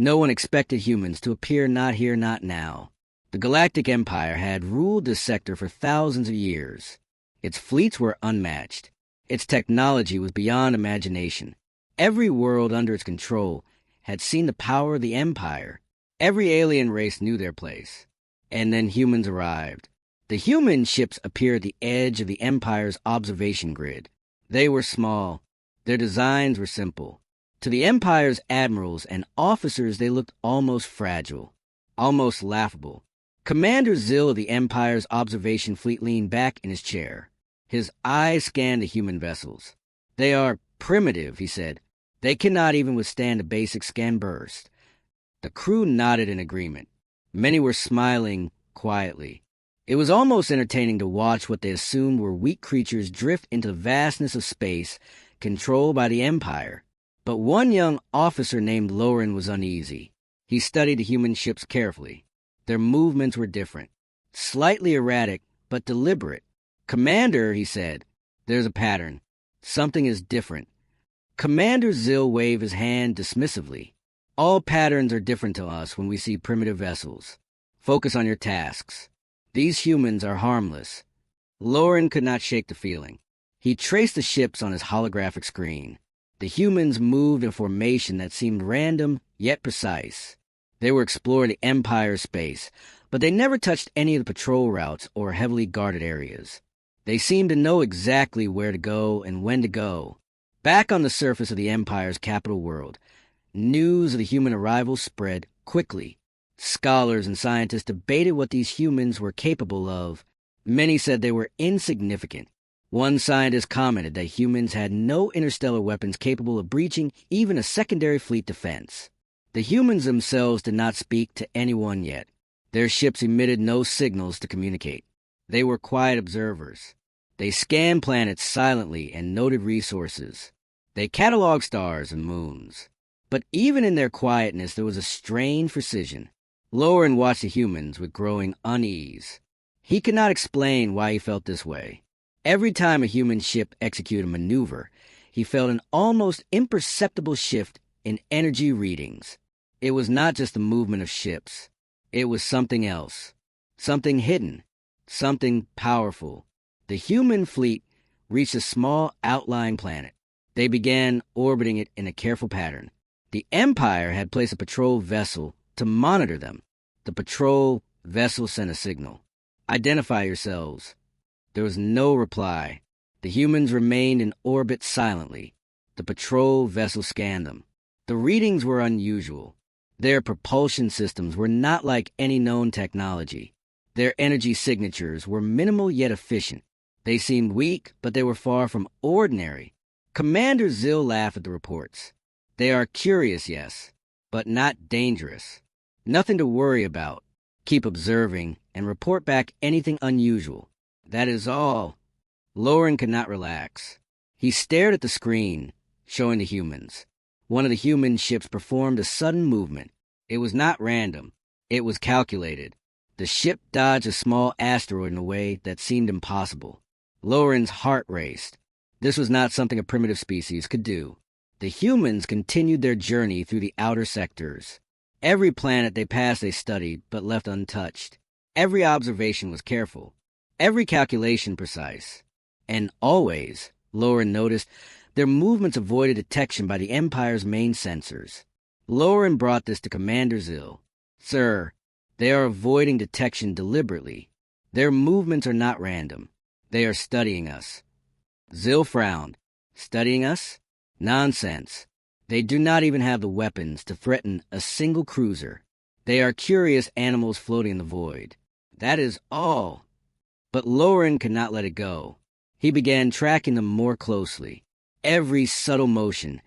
No one expected humans to appear not here, not now. The Galactic Empire had ruled this sector for thousands of years. Its fleets were unmatched. Its technology was beyond imagination. Every world under its control had seen the power of the Empire. Every alien race knew their place. And then humans arrived. The human ships appeared at the edge of the Empire's observation grid. They were small. Their designs were simple. To the Empire's admirals and officers, they looked almost fragile, almost laughable. Commander Zill of the Empire's observation fleet leaned back in his chair. His eyes scanned the human vessels. "They are primitive," he said. "They cannot even withstand a basic scan burst." The crew nodded in agreement. Many were smiling quietly. It was almost entertaining to watch what they assumed were weak creatures drift into the vastness of space, controlled by the Empire. But one young officer named Lauren was uneasy. He studied the human ships carefully. Their movements were different, slightly erratic, but deliberate. "Commander," he said, "there's a pattern. Something is different." Commander Zill waved his hand dismissively. "All patterns are different to us when we see primitive vessels. Focus on your tasks. These humans are harmless." Lauren could not shake the feeling. He traced the ships on his holographic screen. The humans moved in formation that seemed random yet precise. They were exploring the Empire's space, but they never touched any of the patrol routes or heavily guarded areas. They seemed to know exactly where to go and when to go. Back on the surface of the Empire's capital world, news of the human arrival spread quickly. Scholars and scientists debated what these humans were capable of. Many said they were insignificant. One scientist commented that humans had no interstellar weapons capable of breaching even a secondary fleet defense. The humans themselves did not speak to anyone yet. Their ships emitted no signals to communicate. They were quiet observers. They scanned planets silently and noted resources. They cataloged stars and moons. But even in their quietness, there was a strange precision. Lauren watched the humans with growing unease. He could not explain why he felt this way. Every time a human ship executed a maneuver, he felt an almost imperceptible shift in energy readings. It was not just the movement of ships. It was something else. Something hidden. Something powerful. The human fleet reached a small outlying planet. They began orbiting it in a careful pattern. The Empire had placed a patrol vessel to monitor them. The patrol vessel sent a signal. "Identify yourselves." There was no reply. The humans remained in orbit silently. The patrol vessel scanned them. The readings were unusual. Their propulsion systems were not like any known technology. Their energy signatures were minimal yet efficient. They seemed weak, but they were far from ordinary. Commander Zill laughed at the reports. "They are curious, yes, but not dangerous. Nothing to worry about. Keep observing and report back anything unusual. That is all." Lauren could not relax. He stared at the screen, showing the humans. One of the human ships performed a sudden movement. It was not random. It was calculated. The ship dodged a small asteroid in a way that seemed impossible. Lauren's heart raced. This was not something a primitive species could do. The humans continued their journey through the outer sectors. Every planet they passed they studied, but left untouched. Every observation was careful. Every calculation precise. And always, Lauren noticed, their movements avoided detection by the Empire's main sensors. Lauren brought this to Commander Zill. "Sir, they are avoiding detection deliberately. Their movements are not random. They are studying us." Zill frowned. "Studying us? Nonsense. They do not even have the weapons to threaten a single cruiser. They are curious animals floating in the void. That is all." But Lauren could not let it go. He began tracking them more closely. Every subtle motion,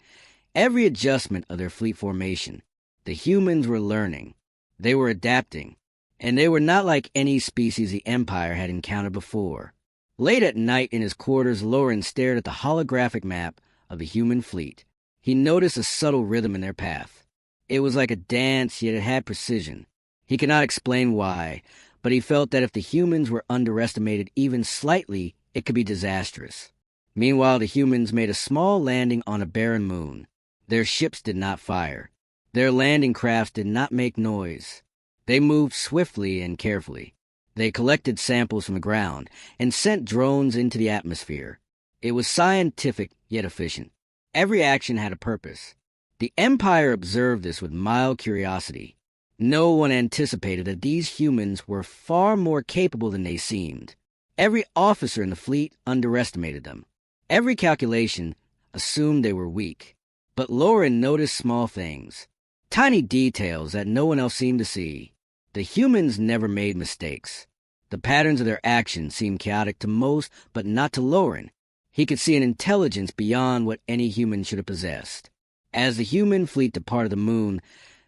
every adjustment of their fleet formation. The humans were learning. They were adapting. And they were not like any species the Empire had encountered before. Late at night in his quarters, Lauren stared at the holographic map of the human fleet. He noticed a subtle rhythm in their path. It was like a dance, yet it had precision. He could not explain why, but he felt that if the humans were underestimated even slightly, it could be disastrous. Meanwhile, the humans made a small landing on a barren moon. Their ships did not fire. Their landing crafts did not make noise. They moved swiftly and carefully. They collected samples from the ground and sent drones into the atmosphere. It was scientific yet efficient. Every action had a purpose. The Empire observed this with mild curiosity. No one anticipated that these humans were far more capable than they seemed. Every officer in the fleet underestimated them. Every calculation assumed they were weak. But Lauren noticed small things, tiny details that no one else seemed to see. The humans never made mistakes. The patterns of their actions seemed chaotic to most, but not to Lauren. He could see an intelligence beyond what any human should have possessed. As the human fleet departed the moon,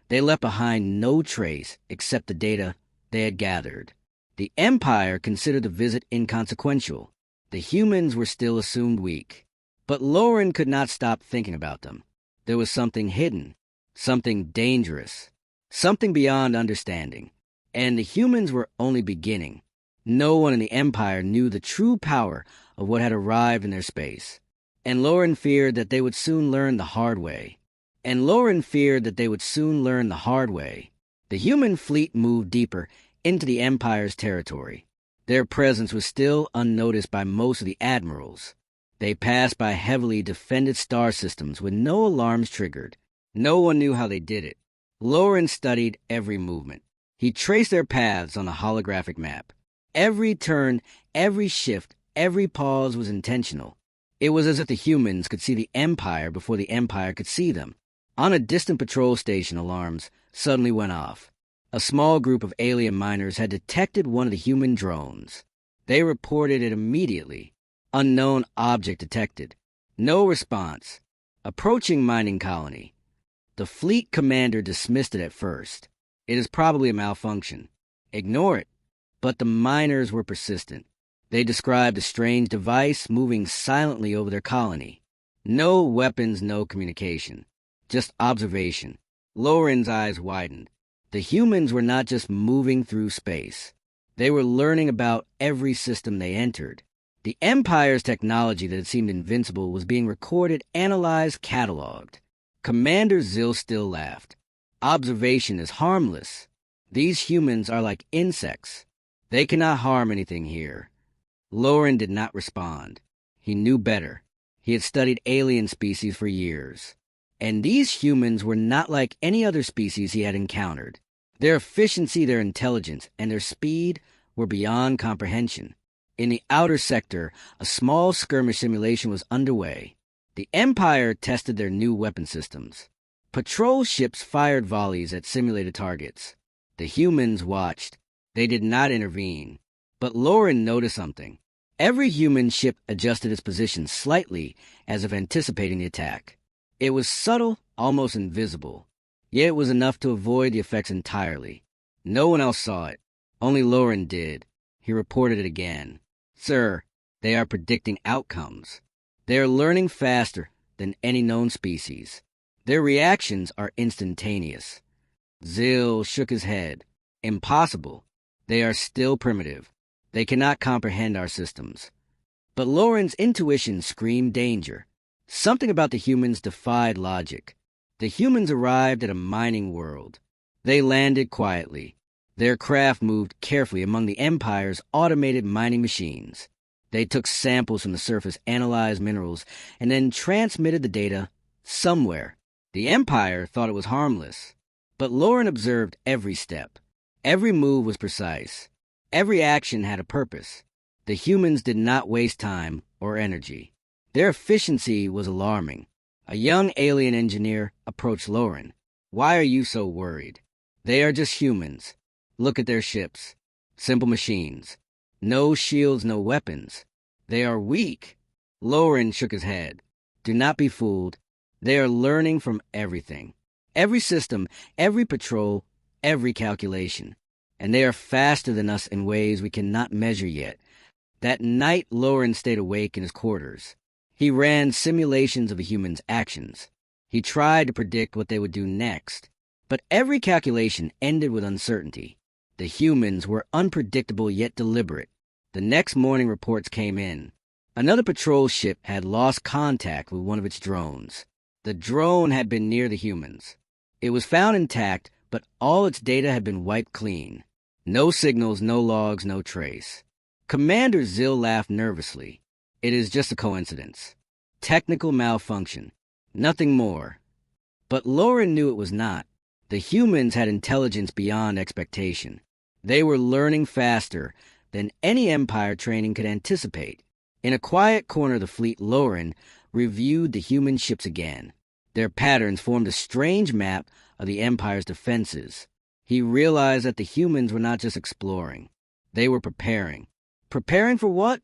they left behind no trace except the data they had gathered. The Empire considered the visit inconsequential. The humans were still assumed weak. But Lauren could not stop thinking about them. There was something hidden, something dangerous, something beyond understanding. And the humans were only beginning. No one in the Empire knew the true power of what had arrived in their space. And Lauren feared that they would soon learn the hard way. The human fleet moved deeper into the Empire's territory. Their presence was still unnoticed by most of the admirals. They passed by heavily defended star systems with no alarms triggered. No one knew how they did it. Lauren studied every movement. He traced their paths on a holographic map. Every turn, every shift, every pause was intentional. It was as if the humans could see the Empire before the Empire could see them. On a distant patrol station, alarms suddenly went off. A small group of alien miners had detected one of the human drones. They reported it immediately. Unknown object detected. No response. Approaching mining colony. The fleet commander dismissed it at first. It is probably a malfunction. Ignore it. But the miners were persistent. They described a strange device moving silently over their colony. No weapons, no communication. Just observation. Lauren's eyes widened. The humans were not just moving through space. They were learning about every system they entered. The Empire's technology that had seemed invincible was being recorded, analyzed, cataloged. Commander Zill still laughed. Observation is harmless. These humans are like insects. They cannot harm anything here. Lauren did not respond. He knew better. He had studied alien species for years. And these humans were not like any other species he had encountered. Their efficiency, their intelligence, and their speed were beyond comprehension. In the outer sector, a small skirmish simulation was underway. The Empire tested their new weapon systems. Patrol ships fired volleys at simulated targets. The humans watched. They did not intervene. But Lauren noticed something. Every human ship adjusted its position slightly as if anticipating the attack. It was subtle, almost invisible. Yet it was enough to avoid the effects entirely. No one else saw it. Only Lauren did. He reported it again. Sir, they are predicting outcomes. They are learning faster than any known species. Their reactions are instantaneous. Zill shook his head. Impossible. They are still primitive. They cannot comprehend our systems. But Lauren's intuition screamed danger. Something about the humans defied logic. The humans arrived at a mining world. They landed quietly. Their craft moved carefully among the Empire's automated mining machines. They took samples from the surface, analyzed minerals, and then transmitted the data somewhere. The Empire thought it was harmless. But Lauren observed every step. Every move was precise. Every action had a purpose. The humans did not waste time or energy. Their efficiency was alarming. A young alien engineer approached Lauren. Why are you so worried? They are just humans. Look at their ships. Simple machines. No shields, no weapons. They are weak. Lauren shook his head. Do not be fooled. They are learning from everything. Every system, every patrol, every calculation. And they are faster than us in ways we cannot measure yet. That night, Lauren stayed awake in his quarters. He ran simulations of the humans' actions. He tried to predict what they would do next. But every calculation ended with uncertainty. The humans were unpredictable yet deliberate. The next morning, reports came in. Another patrol ship had lost contact with one of its drones. The drone had been near the humans. It was found intact, but all its data had been wiped clean. No signals, no logs, no trace. Commander Zill laughed nervously. It is just a coincidence. Technical malfunction. Nothing more. But Lauren knew it was not. The humans had intelligence beyond expectation. They were learning faster than any Empire training could anticipate. In a quiet corner of the fleet, Lauren reviewed the human ships again. Their patterns formed a strange map of the Empire's defenses. He realized that the humans were not just exploring. They were preparing. Preparing for what?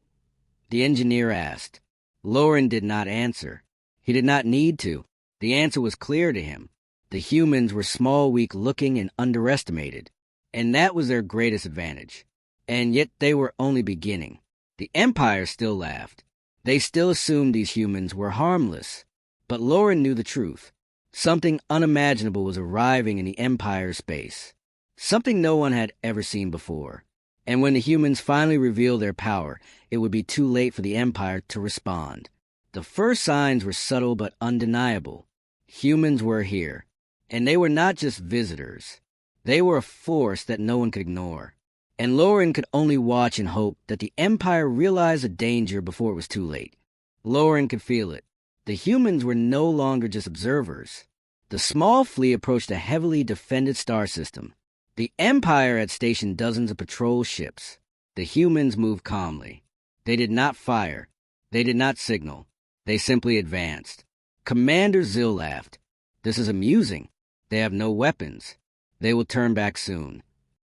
The engineer asked. Lauren did not answer. He did not need to. The answer was clear to him. The humans were small, weak-looking, and underestimated. And that was their greatest advantage. And yet they were only beginning. The Empire still laughed. They still assumed these humans were harmless. But Lauren knew the truth. Something unimaginable was arriving in the Empire's space. Something no one had ever seen before. And when the humans finally revealed their power, it would be too late for the Empire to respond. The first signs were subtle but undeniable. Humans were here. And they were not just visitors. They were a force that no one could ignore. And Lauren could only watch and hope that the Empire realized the danger before it was too late. Lauren could feel it. The humans were no longer just observers. The small fleet approached a heavily defended star system. The Empire had stationed dozens of patrol ships. The humans moved calmly. They did not fire. They did not signal. They simply advanced. Commander Zill laughed. This is amusing. They have no weapons. They will turn back soon.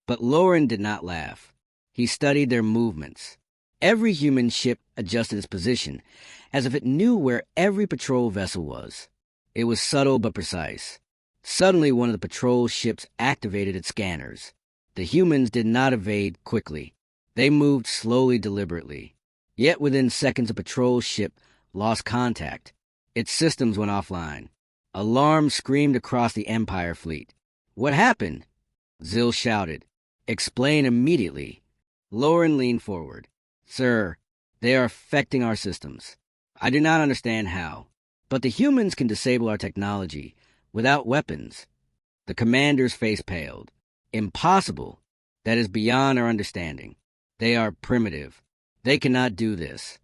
But Lauren did not laugh. He studied their movements. Every human ship adjusted its position, as if it knew where every patrol vessel was. It was subtle but precise. Suddenly, one of the patrol ships activated its scanners. The humans did not evade quickly. They moved slowly, deliberately. Yet within seconds, a patrol ship lost contact. Its systems went offline. Alarm screamed across the Empire fleet. What happened? Zill shouted. Explain immediately. Lauren leaned forward. Sir, they are affecting our systems. I do not understand how, but the humans can disable our technology without weapons. The commander's face paled. Impossible. That is beyond our understanding. They are primitive. They cannot do this.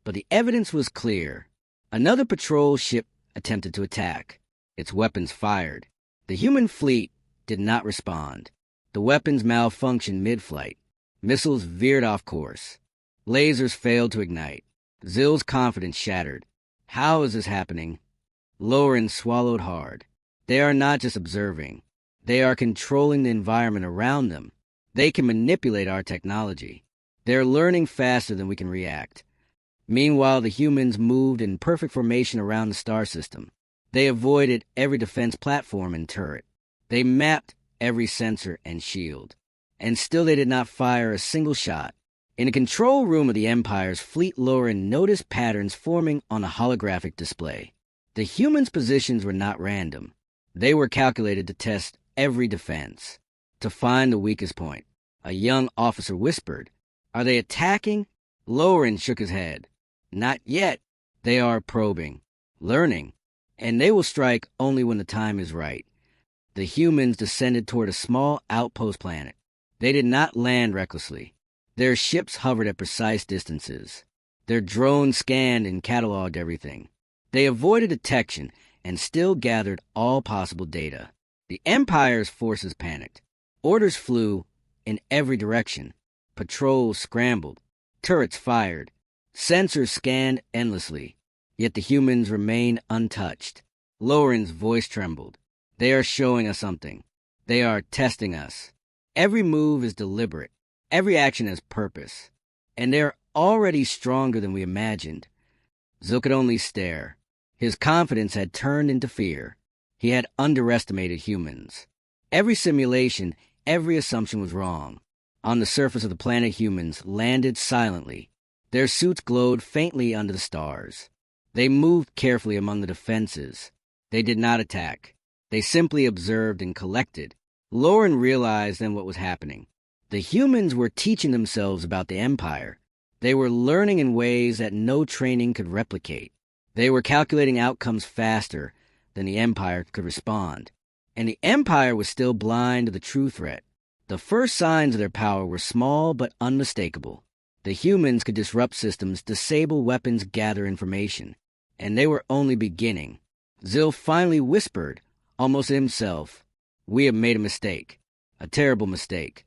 But the evidence was clear. Another patrol ship attempted to attack. Its weapons fired. The human fleet did not respond. The weapons malfunctioned mid-flight. Missiles veered off course. Lasers failed to ignite. Zill's confidence shattered. How is this happening? Lauren swallowed hard. They are not just observing. They are controlling the environment around them. They can manipulate our technology. They're learning faster than we can react. Meanwhile, the humans moved in perfect formation around the star system. They avoided every defense platform and turret. They mapped every sensor and shield. And still they did not fire a single shot. In the control room of the Empire's fleet, Lauren noticed patterns forming on a holographic display. The humans' positions were not random. They were calculated to test every defense, to find the weakest point. A young officer whispered, "Are they attacking?" Lauren shook his head. "Not yet. They are probing, learning, and they will strike only when the time is right." The humans descended toward a small outpost planet. They did not land recklessly. Their ships hovered at precise distances. Their drones scanned and cataloged everything. They avoided detection and still gathered all possible data. The Empire's forces panicked. Orders flew in every direction. Patrols scrambled. Turrets fired. Sensors scanned endlessly. Yet the humans remained untouched. Lauren's voice trembled. They are showing us something. They are testing us. Every move is deliberate. Every action has purpose. And they're already stronger than we imagined. Zill could only stare. His confidence had turned into fear. He had underestimated humans. Every simulation, every assumption was wrong. On the surface of the planet, humans landed silently. Their suits glowed faintly under the stars. They moved carefully among the defenses. They did not attack. They simply observed and collected. Lauren realized then what was happening. The humans were teaching themselves about the Empire. They were learning in ways that no training could replicate. They were calculating outcomes faster than the Empire could respond. And the Empire was still blind to the true threat. The first signs of their power were small but unmistakable. The humans could disrupt systems, disable weapons, gather information. And they were only beginning. Zil finally whispered, almost to himself, "We have made a mistake. A terrible mistake."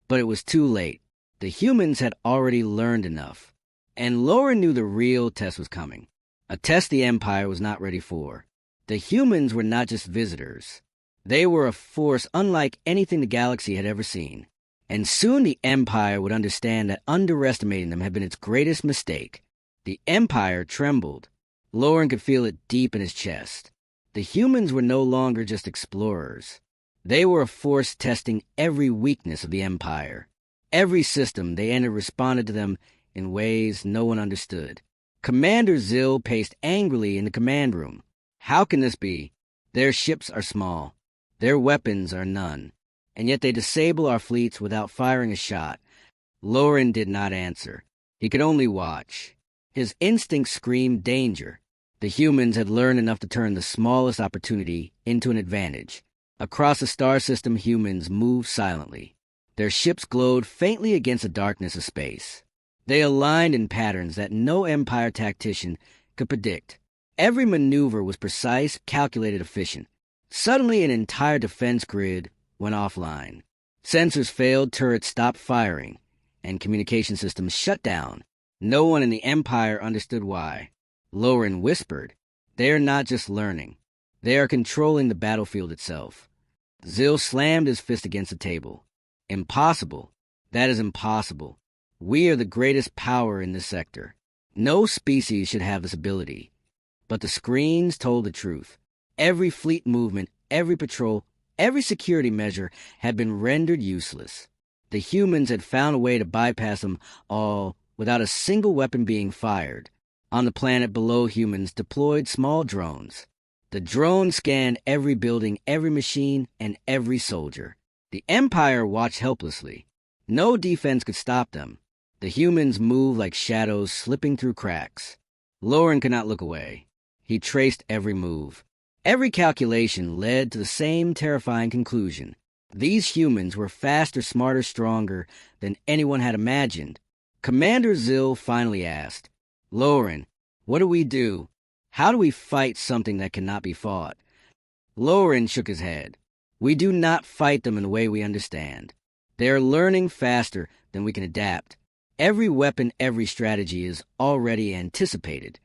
But it was too late. The humans had already learned enough. And Lauren knew the real test was coming. A test the Empire was not ready for. The humans were not just visitors. They were a force unlike anything the galaxy had ever seen. And soon the Empire would understand that underestimating them had been its greatest mistake. The Empire trembled. Lauren could feel it deep in his chest. The humans were no longer just explorers. They were a force testing every weakness of the Empire. Every system they entered responded to them in ways no one understood. Commander Zil paced angrily in the command room. How can this be? Their ships are small. Their weapons are none. And yet they disable our fleets without firing a shot. Lauren did not answer. He could only watch. His instincts screamed danger. The humans had learned enough to turn the smallest opportunity into an advantage. Across the star system, humans moved silently. Their ships glowed faintly against the darkness of space. They aligned in patterns that no Empire tactician could predict. Every maneuver was precise, calculated, efficient. Suddenly, an entire defense grid went offline. Sensors failed, turrets stopped firing, and communication systems shut down. No one in the Empire understood why. Lauren whispered, "They are not just learning. They are controlling the battlefield itself." Zil slammed his fist against the table. "Impossible. That is impossible. We are the greatest power in this sector. No species should have this ability." But the screens told the truth. Every fleet movement, every patrol, every security measure had been rendered useless. The humans had found a way to bypass them all without a single weapon being fired. On the planet below, humans deployed small drones. The drones scanned every building, every machine, and every soldier. The Empire watched helplessly. No defense could stop them. The humans moved like shadows slipping through cracks. Lauren could not look away. He traced every move. Every calculation led to the same terrifying conclusion. These humans were faster, smarter, stronger than anyone had imagined. Commander Zil finally asked, "Lauren, what do we do? How do we fight something that cannot be fought?" Lauren shook his head. "We do not fight them in the way we understand. They are learning faster than we can adapt. Every weapon, every strategy is already anticipated."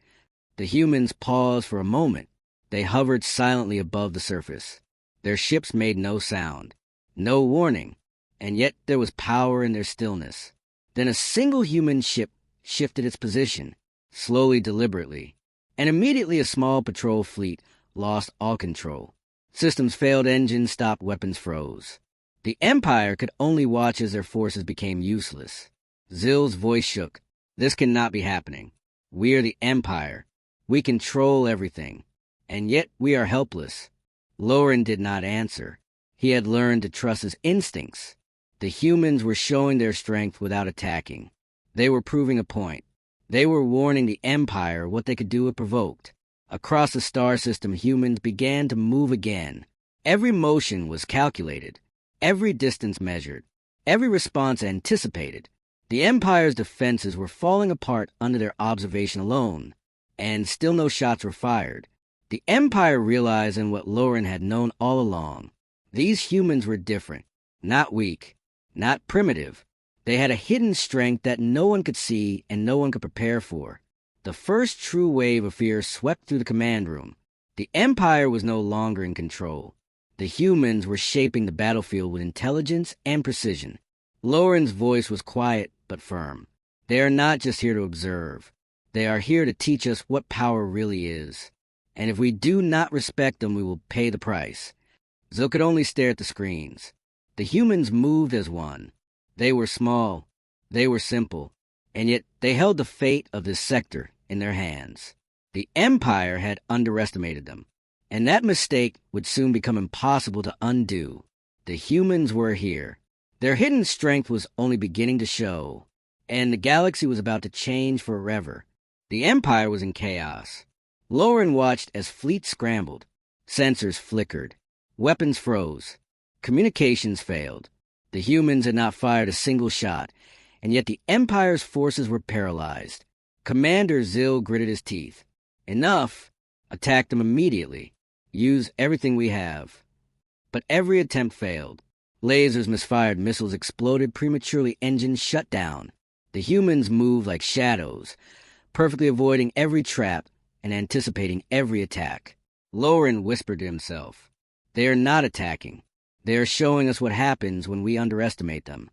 The humans paused for a moment. They hovered silently above the surface. Their ships made no sound, no warning, and yet there was power in their stillness. Then a single human ship shifted its position, slowly, deliberately, and immediately a small patrol fleet lost all control. Systems failed, engines stopped, weapons froze. The Empire could only watch as their forces became useless. Zil's voice shook. "This cannot be happening. We are the Empire. We control everything. And yet we are helpless." Lauren did not answer. He had learned to trust his instincts. The humans were showing their strength without attacking. They were proving a point. They were warning the Empire what they could do if provoked. Across the star system, humans began to move again. Every motion was calculated, every distance measured, every response anticipated. The Empire's defenses were falling apart under their observation alone, and still no shots were fired. The Empire realized in what Lauren had known all along. These humans were different, not weak, not primitive. They had a hidden strength that no one could see and no one could prepare for. The first true wave of fear swept through the command room. The Empire was no longer in control. The humans were shaping the battlefield with intelligence and precision. Lauren's voice was quiet but firm. "They are not just here to observe. They are here to teach us what power really is. And if we do not respect them, we will pay the price." Zil could only stare at the screens. The humans moved as one. They were small. They were simple. And yet they held the fate of this sector in their hands. The Empire had underestimated them, and that mistake would soon become impossible to undo. The humans were here. Their hidden strength was only beginning to show, and the galaxy was about to change forever. The Empire was in chaos. Lauren watched as fleets scrambled. Sensors flickered. Weapons froze. Communications failed. The humans had not fired a single shot, and yet the Empire's forces were paralyzed. Commander Zill gritted his teeth. Enough! Attack them immediately. Use everything we have. But every attempt failed. Lasers misfired, missiles exploded prematurely, engines shut down. The humans moved like shadows, perfectly avoiding every trap and anticipating every attack. Loren whispered to himself, "They are not attacking. They are showing us what happens when we underestimate them."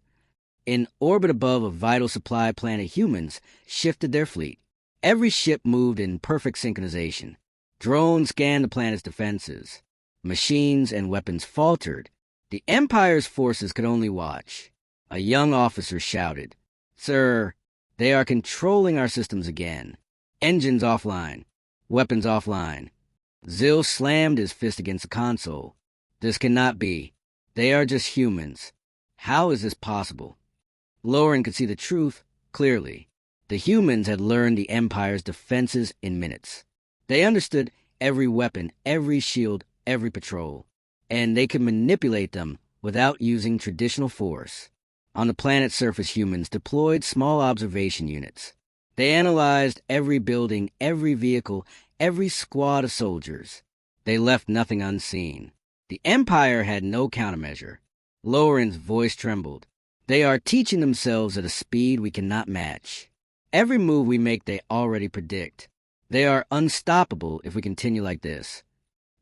In orbit above a vital supply planet, humans shifted their fleet. Every ship moved in perfect synchronization. Drones scanned the planet's defenses. Machines and weapons faltered. The Empire's forces could only watch. A young officer shouted, "Sir, they are controlling our systems again. Engines offline. Weapons offline." Zill slammed his fist against the console. "This cannot be. They are just humans. How is this possible?" Loren could see the truth clearly. The humans had learned the Empire's defenses in minutes. They understood every weapon, every shield, every patrol, and they could manipulate them without using traditional force. On the planet's surface, humans deployed small observation units. They analyzed every building, every vehicle, every squad of soldiers. They left nothing unseen. The Empire had no countermeasure. Loren's voice trembled. "They are teaching themselves at a speed we cannot match. Every move we make they already predict. They are unstoppable if we continue like this."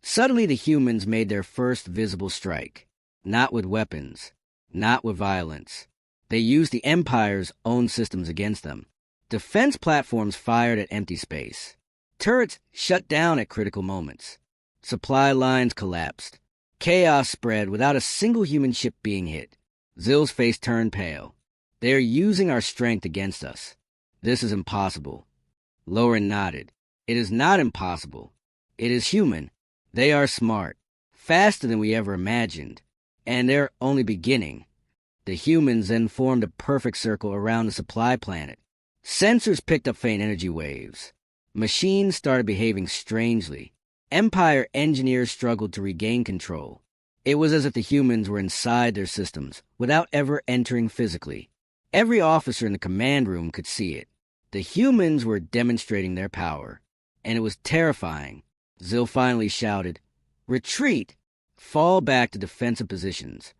Suddenly the humans made their first visible strike. Not with weapons. Not with violence. They used the Empire's own systems against them. Defense platforms fired at empty space. Turrets shut down at critical moments. Supply lines collapsed. Chaos spread without a single human ship being hit. Zill's face turned pale. "They are using our strength against us. This is impossible." Loren nodded. "It is not impossible. It is human. They are smart, faster than we ever imagined, and they're only beginning." The humans then formed a perfect circle around the supply planet. Sensors picked up faint energy waves. Machines started behaving strangely. Empire engineers struggled to regain control. It was as if the humans were inside their systems, without ever entering physically. Every officer in the command room could see it. The humans were demonstrating their power, and it was terrifying. Zill finally shouted, "Retreat! Fall back to defensive positions."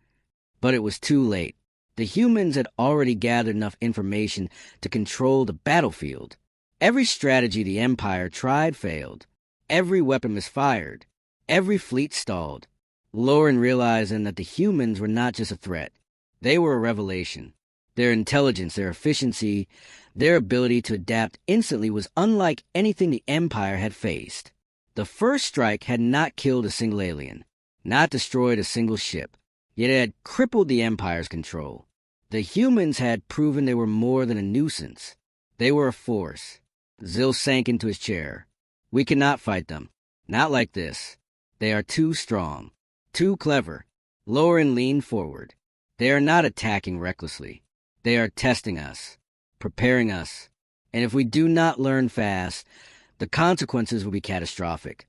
But it was too late. The humans had already gathered enough information to control the battlefield. Every strategy the Empire tried failed. Every weapon misfired. Every fleet stalled. Loren realized then that the humans were not just a threat. They were a revelation. Their intelligence, their efficiency, their ability to adapt instantly was unlike anything the Empire had faced. The first strike had not killed a single alien, not destroyed a single ship, yet it had crippled the Empire's control. The humans had proven they were more than a nuisance. They were a force. Zill sank into his chair. "We cannot fight them. Not like this. They are too strong. Too clever." Loren leaned forward. "They are not attacking recklessly. They are testing us, preparing us. And if we do not learn fast, the consequences will be catastrophic."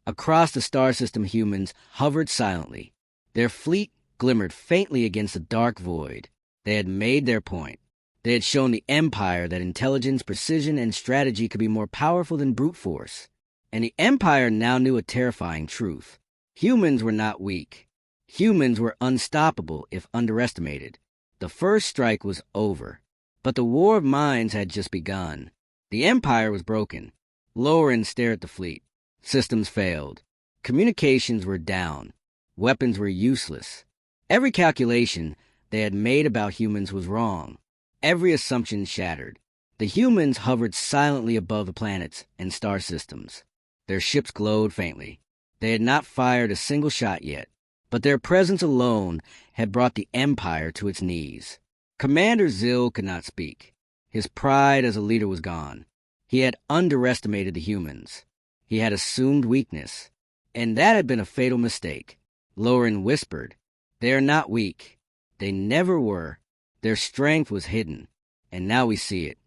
Across the star system, humans hovered silently. Their fleet glimmered faintly against the dark void. They had made their point. They had shown the Empire that intelligence, precision, and strategy could be more powerful than brute force. And the Empire now knew a terrifying truth. Humans were not weak. Humans were unstoppable if underestimated. The first strike was over. But the war of minds had just begun. The Empire was broken. Loren stared at the fleet. Systems failed. Communications were down. Weapons were useless. Every calculation they had made about humans was wrong. Every assumption shattered. The humans hovered silently above the planets and star systems. Their ships glowed faintly. They had not fired a single shot yet, but their presence alone had brought the Empire to its knees. Commander Zill could not speak. His pride as a leader was gone. He had underestimated the humans. He had assumed weakness, and that had been a fatal mistake. Loren whispered, "They are not weak. They never were. Their strength was hidden, and now we see it."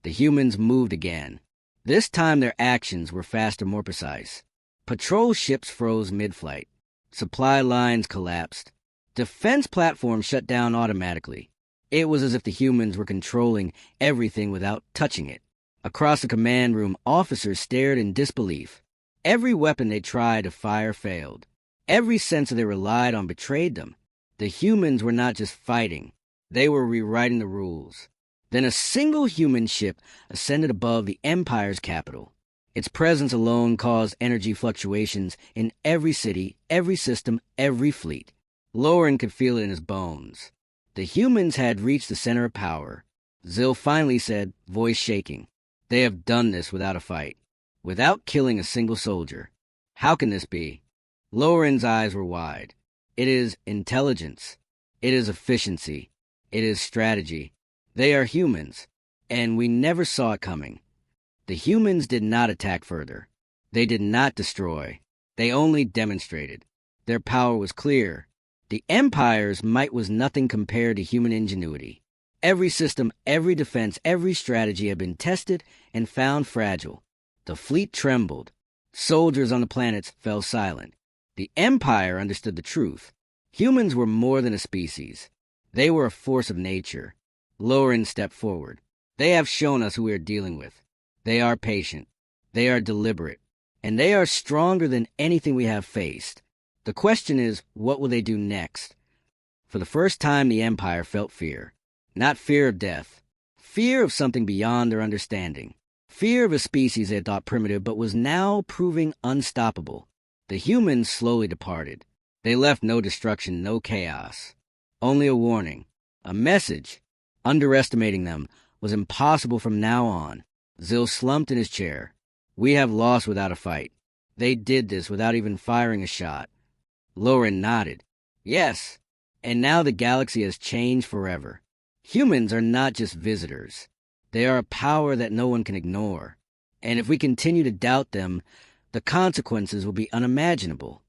The humans moved again. This time their actions were faster, more precise. Patrol ships froze mid-flight. Supply lines collapsed. Defense platforms shut down automatically. It was as if the humans were controlling everything without touching it. Across the command room, officers stared in disbelief. Every weapon they tried to fire failed. Every sensor they relied on betrayed them. The humans were not just fighting. They were rewriting the rules. Then a single human ship ascended above the Empire's capital. Its presence alone caused energy fluctuations in every city, every system, every fleet. Lauren could feel it in his bones. The humans had reached the center of power. Zill finally said, voice shaking, "They have done this without a fight, without killing a single soldier. How can this be?" Lauren's eyes were wide. It is intelligence. It is efficiency. It is strategy. They are humans, and we never saw it coming. The humans did not attack further. They did not destroy. They only demonstrated. Their power was clear. The Empire's might was nothing compared to human ingenuity. Every system, every defense, every strategy had been tested and found fragile. The fleet trembled. Soldiers on the planets fell silent. The Empire understood the truth. Humans were more than a species. They were a force of nature. Lauren stepped forward. They have shown us who we are dealing with. They are patient. They are deliberate. And they are stronger than anything we have faced. The question is, what will they do next? For the first time, the Empire felt fear. Not fear of death. Fear of something beyond their understanding. Fear of a species they had thought primitive but was now proving unstoppable. The humans slowly departed. They left no destruction, no chaos. Only a warning. A message. Underestimating them was impossible from now on. Zill slumped in his chair. We have lost without a fight. They did this without even firing a shot. Lauren nodded. Yes, and now the galaxy has changed forever. Humans are not just visitors. They are a power that no one can ignore. And if we continue to doubt them, the consequences will be unimaginable.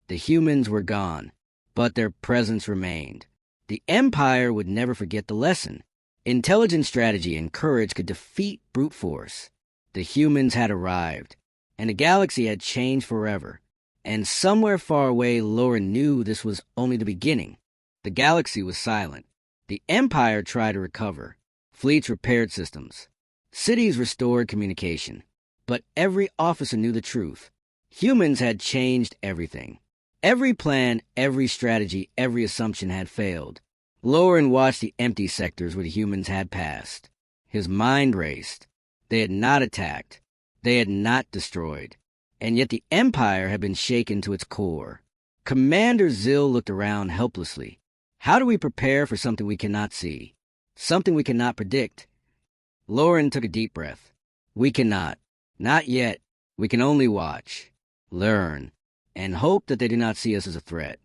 The humans were gone, but their presence remained. The Empire would never forget the lesson. Intelligent strategy and courage could defeat brute force. The humans had arrived, and the galaxy had changed forever. And somewhere far away, Lauren knew this was only the beginning. The galaxy was silent. The Empire tried to recover. Fleets repaired systems. Cities restored communication. But every officer knew the truth. Humans had changed everything. Every plan, every strategy, every assumption had failed. Lauren watched the empty sectors where the humans had passed. His mind raced. They had not attacked. They had not destroyed. And yet the Empire had been shaken to its core. Commander Zill looked around helplessly. How do we prepare for something we cannot see? Something we cannot predict? Lauren took a deep breath. We cannot. Not yet. We can only watch, learn, and hope that they do not see us as a threat.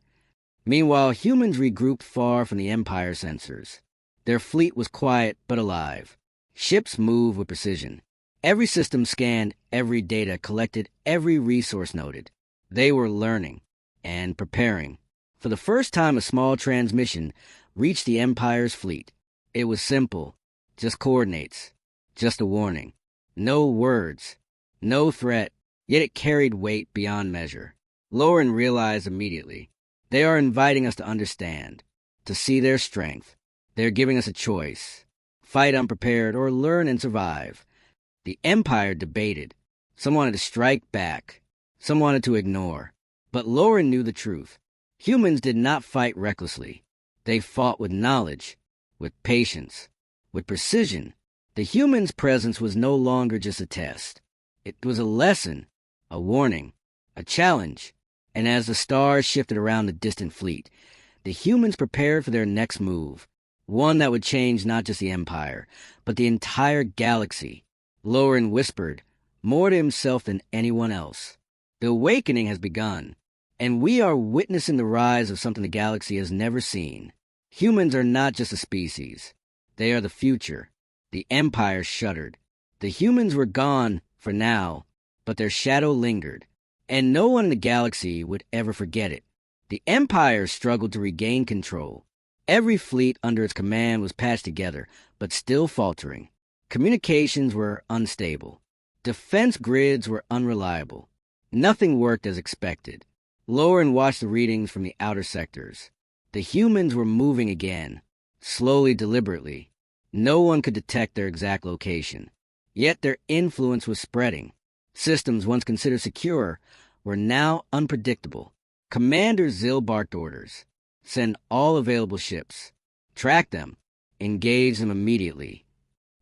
Meanwhile, humans regrouped far from the Empire sensors. Their fleet was quiet but alive. Ships moved with precision. Every system scanned, every data collected, every resource noted. They were learning and preparing. For the first time, a small transmission reached the Empire's fleet. It was simple, just coordinates, just a warning. No words, no threat, yet it carried weight beyond measure. Lauren realized immediately. They are inviting us to understand, to see their strength. They are giving us a choice. Fight unprepared or learn and survive. The Empire debated. Some wanted to strike back. Some wanted to ignore. But Lauren knew the truth. Humans did not fight recklessly. They fought with knowledge, with patience, with precision. The humans' presence was no longer just a test. It was a lesson, a warning, a challenge. And as the stars shifted around the distant fleet, the humans prepared for their next move, one that would change not just the Empire, but the entire galaxy. Lauren whispered, more to himself than anyone else. The awakening has begun, and we are witnessing the rise of something the galaxy has never seen. Humans are not just a species. They are the future. The Empire shuddered. The humans were gone, for now, but their shadow lingered, and no one in the galaxy would ever forget it. The Empire struggled to regain control. Every fleet under its command was patched together, but still faltering. Communications were unstable. Defense grids were unreliable. Nothing worked as expected. Lauren watched the readings from the outer sectors. The humans were moving again, slowly, deliberately. No one could detect their exact location. Yet their influence was spreading. Systems once considered secure were now unpredictable. Commander Zill barked orders. Send all available ships. Track them. Engage them immediately.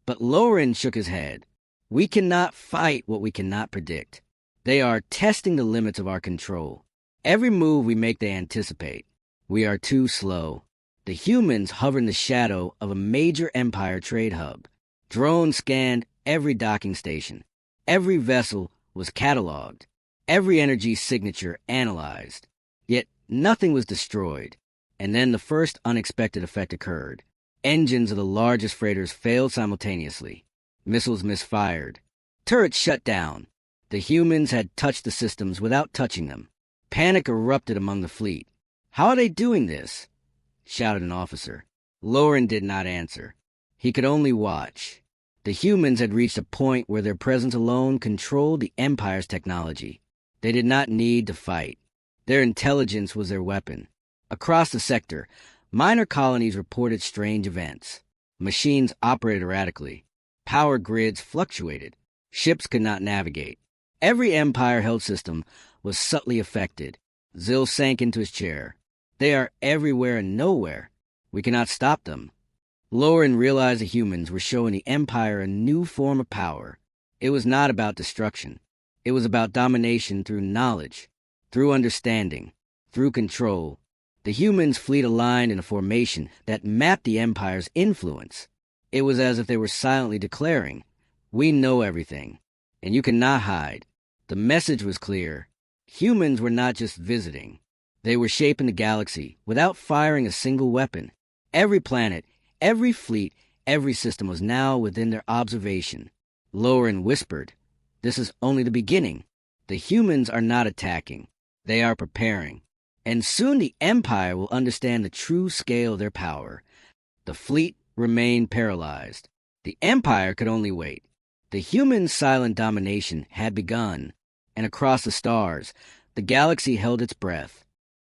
But Lauren shook his head. We cannot fight what we cannot predict. They are testing the limits of our control. Every move we make they anticipate. We are too slow. The humans hover in the shadow of a major empire trade hub. Drones scanned every docking station. Every vessel was cataloged. Every energy signature analyzed. Yet nothing was destroyed. And then the first unexpected effect occurred. Engines of the largest freighters failed simultaneously. Missiles misfired. Turrets shut down. The humans had touched the systems without touching them. Panic erupted among the fleet. "How are they doing this?" shouted an officer. Lauren did not answer. He could only watch. The humans had reached a point where their presence alone controlled the Empire's technology. They did not need to fight. Their intelligence was their weapon. Across the sector, minor colonies reported strange events. Machines operated erratically. Power grids fluctuated. Ships could not navigate. Every Empire-held system was subtly affected. Zill sank into his chair. They are everywhere and nowhere. We cannot stop them. Lauren realized the humans were showing the Empire a new form of power. It was not about destruction. It was about domination through knowledge, through understanding, through control. The humans' fleet aligned in a formation that mapped the Empire's influence. It was as if they were silently declaring, "We know everything, and you cannot hide." The message was clear. Humans were not just visiting. They were shaping the galaxy without firing a single weapon. Every planet, every fleet, every system was now within their observation. Lauren whispered, "This is only the beginning. The humans are not attacking. They are preparing. And soon the Empire will understand the true scale of their power." The fleet remained paralyzed. The Empire could only wait. The humans' silent domination had begun, and across the stars, the galaxy held its breath.